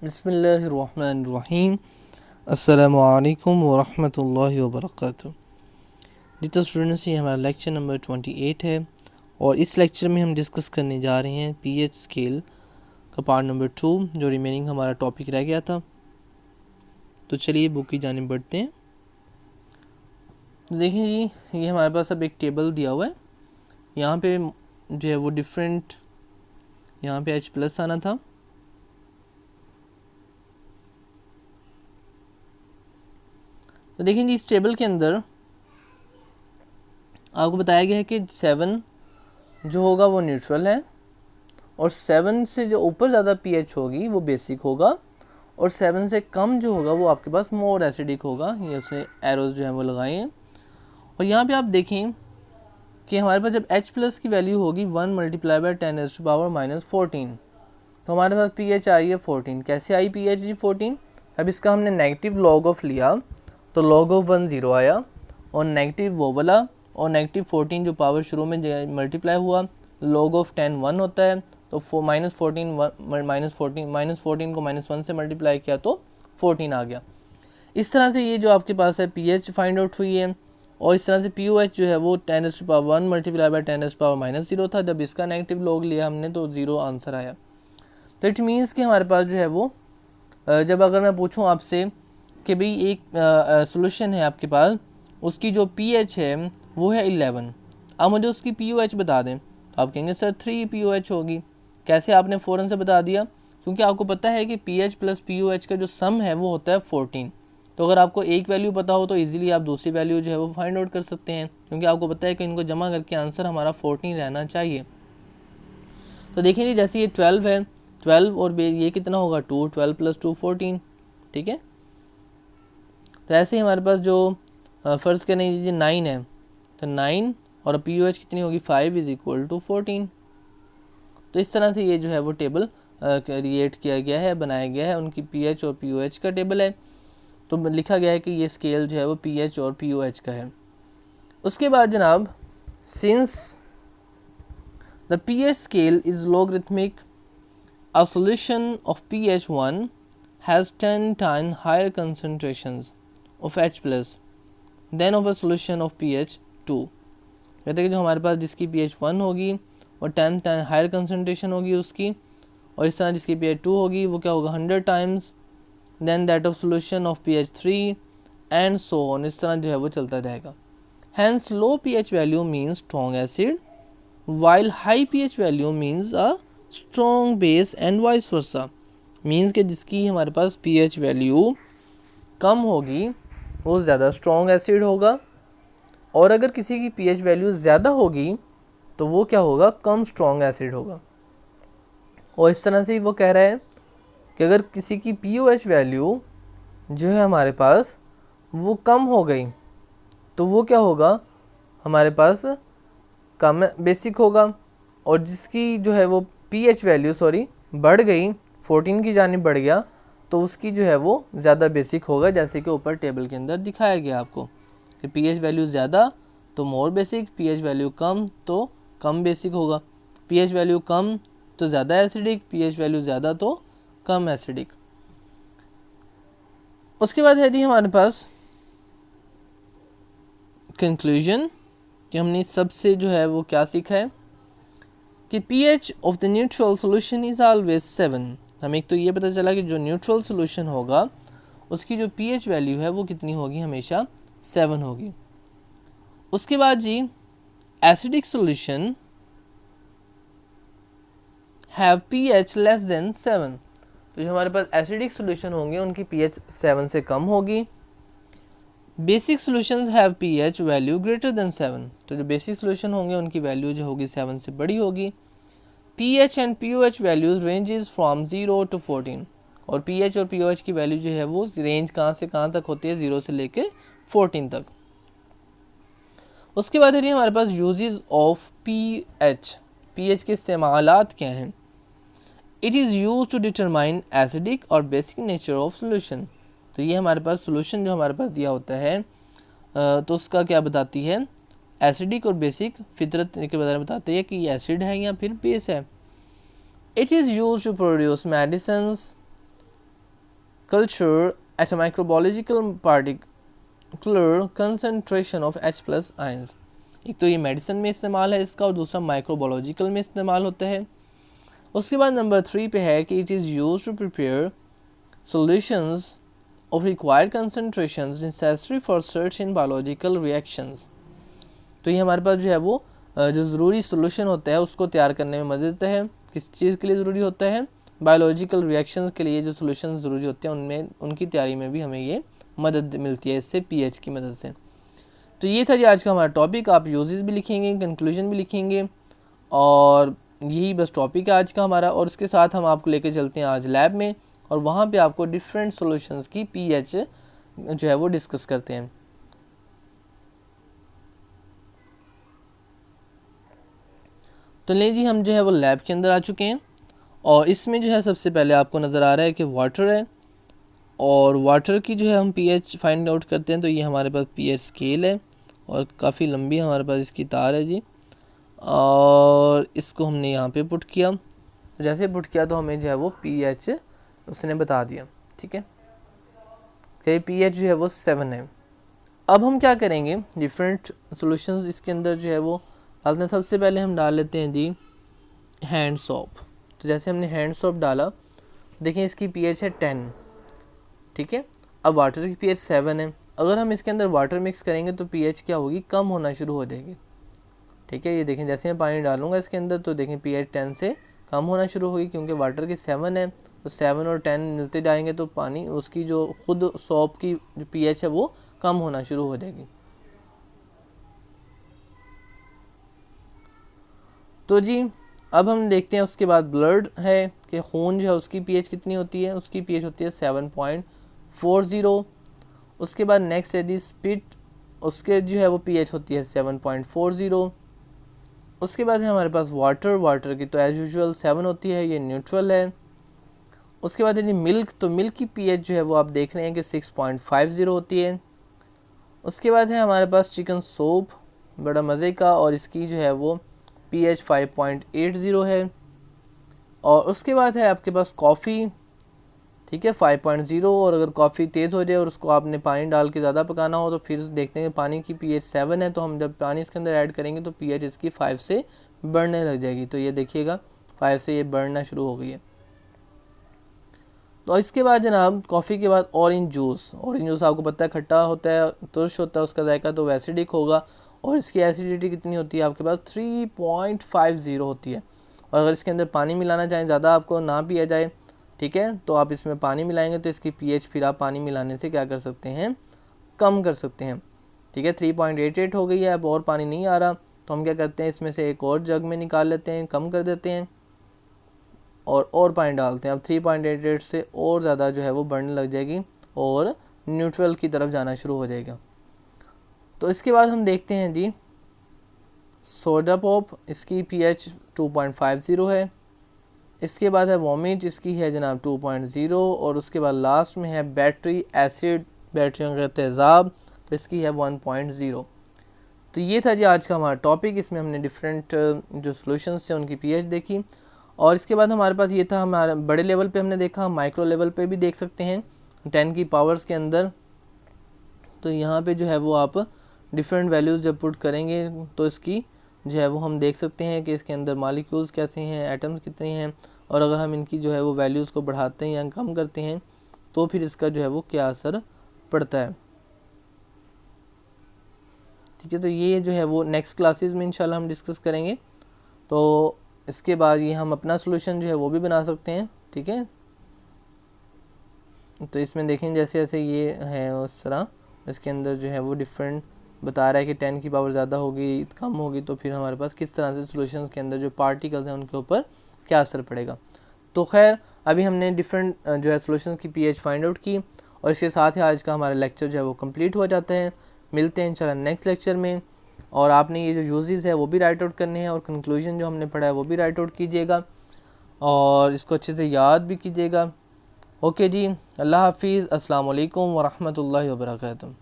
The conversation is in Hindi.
बिस्मिल्लाहिर्रहमानिर्रहीम। अस्सलामुअलैकुम वरहमतुल्लाहि वबरकातुहू। जी तो स्टूडेंट्स, ये हमारा लेक्चर नंबर 28 है और इस लेक्चर में हम डिस्कस करने जा रहे हैं पीएच स्केल का पार्ट नंबर 2, जो रिमेनिंग हमारा टॉपिक रह गया था। तो चलिए बुक की जानिब बढ़ते हैं। तो देखिए जी, ये हमारे पास अब एक टेबल दिया हुआ है। यहाँ पे जो है वो डिफरेंट, यहाँ पे H प्लस आना था, तो देखिए जी इस टेबल के अंदर आपको बताया गया है कि 7 जो होगा वो न्यूट्रल है और 7 से जो ऊपर ज़्यादा पीएच होगी वो बेसिक होगा और 7 से कम जो होगा वो आपके पास मोर एसिडिक होगा। ये उसने एरोज जो है वो लगाए हैं। और यहाँ पे आप देखें कि हमारे पास जब H प्लस की वैल्यू होगी 1 मल्टीप्लाई बाई 10⁻⁻14, तो हमारे पास पीएच आई है 14। कैसे आई पीएच जी 14? अब इसका हमने नेगेटिव लॉग ऑफ लिया तो लॉग ऑफ 1 0 आया और नेगेटिव वो वाला और नेगेटिव 14 जो पावर शुरू में मल्टीप्लाई हुआ, लॉग ऑफ 10 1 होता है, तो -14 को -1 से मल्टीप्लाई किया तो 14 आ गया। इस तरह से ये जो आपके पास है पीएच फाइंड आउट हुई है। और इस तरह से पीओएच जो है वो 10⁻1 मल्टीप्लाई बाई 10⁻⁻0 था। जब इसका नेगेटिव लॉग लिया हमने तो 0 आंसर आया। तो इट मीन्स कि हमारे पास जो है वो जब अगर मैं पूछूं आपसे कि भाई एक सॉल्यूशन है आपके पास, उसकी जो पीएच है वो है 11, अब मुझे उसकी पीओएच बता दें, तो आप कहेंगे सर 3 पीओएच होगी। कैसे आपने फ़ौरन से बता दिया? क्योंकि आपको पता है कि पीएच प्लस पीओएच का जो सम है वो होता है 14। तो अगर आपको एक वैल्यू पता हो तो इजीली आप दूसरी वैल्यू जो है वो फाइंड आउट कर सकते हैं, क्योंकि आपको पता है कि इनको जमा करके आंसर हमारा 14 रहना चाहिए। तो देखिए जैसे ये 12 है, 12 और ये कितना होगा 2, 12 + 2 14, ठीक है। तो ऐसे ही हमारे पास जो फ़र्ज़ करने दीजिए 9 है, तो 9 और पीओएच कितनी होगी 5 = 14। तो इस तरह से ये जो है वो टेबल क्रिएट किया गया है, बनाया गया है, उनकी पीएच और पीओएच का टेबल है। तो लिखा गया है कि ये स्केल जो है वो पीएच और पीओएच का है। उसके बाद जनाब, since the pH scale is logarithmic, a solution of pH1 has 10 times higher concentrations of H plus than of a solution of pH2। कहते हैं कि जो हमारे पास जिसकी pH1 होगी और 10 टाइम हायर कंसनट्रेशन होगी उसकी, और इस तरह जिसकी pH2 होगी वो क्या होगा 100 times than that of solution of pH3 and so on. इस तरह जो है वो चलता रहेगा। Hence low pH value means strong acid, while high pH value means a strong base and vice versa। Means कि जिसकी हमारे पास pH वैल्यू कम होगी वो ज़्यादा स्ट्रॉन्ग एसिड होगा, और अगर किसी की pH वैल्यू ज़्यादा होगी तो वो क्या होगा कम स्ट्रॉन्ग एसिड होगा। और इस तरह से वो कह रहा है कि अगर किसी की pOH वैल्यू जो है हमारे पास वो कम हो गई तो वो क्या होगा हमारे पास कम बेसिक होगा, और जिसकी जो है वो पीएच वैल्यू बढ़ गई 14 की जानिब बढ़ गया तो उसकी जो है वो ज़्यादा बेसिक होगा, जैसे कि ऊपर टेबल के अंदर दिखाया गया आपको कि पीएच वैल्यू ज़्यादा तो मोर बेसिक, पीएच वैल्यू कम तो कम बेसिक होगा, पीएच वैल्यू कम तो ज़्यादा एसिडिक, पीएच वैल्यू ज़्यादा तो कम एसिडिक। उसके बाद है जी हमारे पास कंक्लूजन कि हमने सबसे जो है वो क्या सीखा है कि pH of the neutral solution is always 7। हमें एक तो ये पता चला कि जो न्यूट्रल सॉल्यूशन होगा उसकी जो pH वैल्यू है वो कितनी होगी, हमेशा 7 होगी। उसके बाद जी acidic solution have pH less than 7। तो जो हमारे पास एसिडिक सॉल्यूशन होंगे उनकी pH 7 से कम होगी। Basic solutions have pH value greater than 7। तो जो बेसिक सॉल्यूशन होंगे उनकी वैल्यू जो होगी 7 से बड़ी होगी। PH and pOH values ranges from 0 to 14। और पीएच और पीओएच की वैल्यू जो है वो रेंज कहाँ से कहाँ तक होती है, 0 से लेकर 14 तक। उसके बाद है हमारे पास यूजेस ऑफ पीएच। पीएच के इस्तेमालात क्या हैं? It is use to determine acidic और बेसिक नेचर ऑफ सोल्यूशन। तो ये हमारे पास सोल्यूशन जो हमारे पास दिया होता है तो उसका क्या बताती है, एसिडिक और बेसिक फितरत के बारे में बताती है कि ये एसिड है या फिर बेस है। It is use to produce medicines culture at a microbiological particular concentration of H+ ions। एक तो ये मेडिसिन में इस्तेमाल है इसका, और दूसरा माइक्रोबायोलॉजिकल में इस्तेमाल होता है। उसके बाद नंबर 3 पे है कि it is use to prepare solutions of required concentrations necessary for certain biological reactions. तो ये हमारे पास जो है वो जो ज़रूरी सोल्यूशन होता है उसको तैयार करने में मदद देता है। किस चीज़ के लिए ज़रूरी होता है? बायोलॉजिकल रिएक्शंस के लिए जो सोल्यूशन ज़रूरी होते हैं उनमें उनकी तैयारी में भी हमें ये मदद मिलती है इससे, पीएच की मदद से। तो ये था जी आज का हमारा टॉपिक। आप यूजेस भी लिखेंगे, कंक्लूजन भी लिखेंगे, और यही बस टॉपिक है आज का हमारा। और उसके साथ हम आपको लेके चलते हैं आज लैब में, और वहाँ पे आपको डिफरेंट सॉल्यूशंस की पीएच जो है वो डिस्कस करते हैं। तो ले जी हम जो है वो लैब के अंदर आ चुके हैं, और इसमें जो है सबसे पहले आपको नज़र आ रहा है कि वाटर है, और वाटर की जो है हम पीएच फाइंड आउट करते हैं। तो ये हमारे पास पीएच स्केल है, और काफ़ी लंबी हमारे पास इसकी तार है जी, और इसको हमने यहाँ पे पुट किया। जैसे पुट किया तो हमें जो है वो पीएच उसने बता दिया, ठीक है, कि पीएच जो है वो 7 है। अब हम क्या करेंगे, डिफरेंट सॉल्यूशंस इसके अंदर जो है वो डालते हैं। सबसे पहले हम डाल लेते हैं जी हैंड सोप। तो जैसे हमने हैंड सोप डाला, देखें इसकी पीएच है 10, ठीक है। अब वाटर की पीएच 7 है। अगर हम इसके अंदर वाटर मिक्स करेंगे तो पीएच क्या होगी, कम होना शुरू हो जाएगी, ठीक है। ये देखें जैसे मैं पानी डालूंगा इसके अंदर तो देखें पीएच 10 से कम होना शुरू होगी, क्योंकि वाटर की 7 है। तो 7 और 10 मिलते जाएंगे तो पानी उसकी जो खुद सोप की जो पीएच है वो कम होना शुरू हो जाएगी। तो जी अब हम देखते हैं उसके बाद ब्लड है कि खून जो है उसकी पीएच कितनी होती है। उसकी पीएच होती है 7.40। उसके बाद नेक्स्ट है जी स्पिट, उसके जो है वो पीएच होती है 7.40। उसके बाद है हमारे पास वाटर की तो एज यूजुअल 7 होती है, ये न्यूट्रल है। उसके बाद है जी मिल्क, तो मिल्क की पीएच जो है वो आप देख रहे हैं कि 6.50 होती है। उसके बाद है हमारे पास चिकन सूप, बड़ा मज़े का, और इसकी जो है वो pH 5.80 है। और उसके बाद है आपके पास कॉफ़ी, ठीक है, 5.0। और अगर कॉफ़ी तेज़ हो जाए और उसको आपने पानी डाल के ज़्यादा पकाना हो तो फिर देखते हैं पानी की pH 7 है, तो हम जब पानी इसके अंदर ऐड करेंगे तो pH इसकी 5 से बढ़ने लग जाएगी। तो ये देखिएगा 5 से ये बढ़ना शुरू हो गई है। तो इसके बाद जनाब कॉफ़ी के बाद ऑरेंज जूस आपको पता है खट्टा होता है, तुर्श होता है उसका जायका, तो एसिडिक होगा। और इसकी एसिडिटी कितनी होती है आपके पास 3.50 होती है। और अगर इसके अंदर पानी मिलाना चाहें, ज़्यादा आपको ना पिया जाए, ठीक है, तो आप इसमें पानी मिलाएंगे तो इसकी पीएच फिर आप पानी मिलाने से क्या कर सकते हैं, कम कर सकते हैं, ठीक है। 3.88 हो गई है, अब और पानी नहीं आ रहा तो हम क्या करते हैं, इसमें से एक और जग में निकाल लेते हैं, कम कर देते हैं और पानी डालते हैं। अब 3.88 से और ज़्यादा जो है वो बढ़ने लग जाएगी और न्यूट्रल की तरफ जाना शुरू हो जाएगा। तो इसके बाद हम देखते हैं जी सोडा पॉप, इसकी पीएच 2.50 है। इसके बाद है वॉमिट, इसकी है जनाब 2.0। और उसके बाद लास्ट में है बैटरी एसिड, बैटरियों का तेज़ाब, तो इसकी है 1.0। तो ये था जी आज का हमारा टॉपिक। इसमें हमने डिफरेंट जो सॉल्यूशंस थे उनकी पीएच देखी। और इसके बाद हमारे पास ये था, हमारे बड़े लेवल पे हमने देखा, माइक्रो लेवल पे भी देख सकते हैं 10 की पावर्स के अंदर। तो यहाँ पे जो है वो आप डिफरेंट वैल्यूज़ जब पुट करेंगे तो इसकी जो है वो हम देख सकते हैं कि इसके अंदर मॉलिक्यूल्स कैसे हैं, एटम्स कितने हैं, और अगर हम इनकी जो है वो वैल्यूज़ को बढ़ाते हैं या कम करते हैं तो फिर इसका जो है वो क्या असर पड़ता है, ठीक है। तो ये जो है वो नेक्स्ट क्लासेस में इंशाल्लाह हम डिस्कस करेंगे। तो इसके बाद ये हम अपना सोल्यूशन जो है वो भी बना सकते हैं, ठीक है। तो इसमें देखें जैसे जैसे ये है उस तरह इसके अंदर जो है वो डिफरेंट बता रहा है कि 10 की पावर ज़्यादा होगी, कम होगी, तो फिर हमारे पास किस तरह से सॉल्यूशंस के अंदर जो पार्टिकल्स हैं उनके ऊपर क्या असर पड़ेगा। तो खैर अभी हमने डिफरेंट जो है सॉल्यूशंस की पीएच फाइंड आउट की, और इसके साथ ही आज का हमारा लेक्चर जो है वो कंप्लीट हो जाता है। मिलते हैं इंशाल्लाह नेक्स्ट लेक्चर में। और आपने ये जो यूजेस है वो भी राइट आउट करने हैं, और कंक्लूजन जो हमने पढ़ा है वो भी राइट आउट कीजिएगा, और इसको अच्छे से याद भी कीजिएगा। ओके जी, अल्लाह हाफिज़, अस्सलाम वालेकुम व रहमतुल्लाहि व बरकातहू।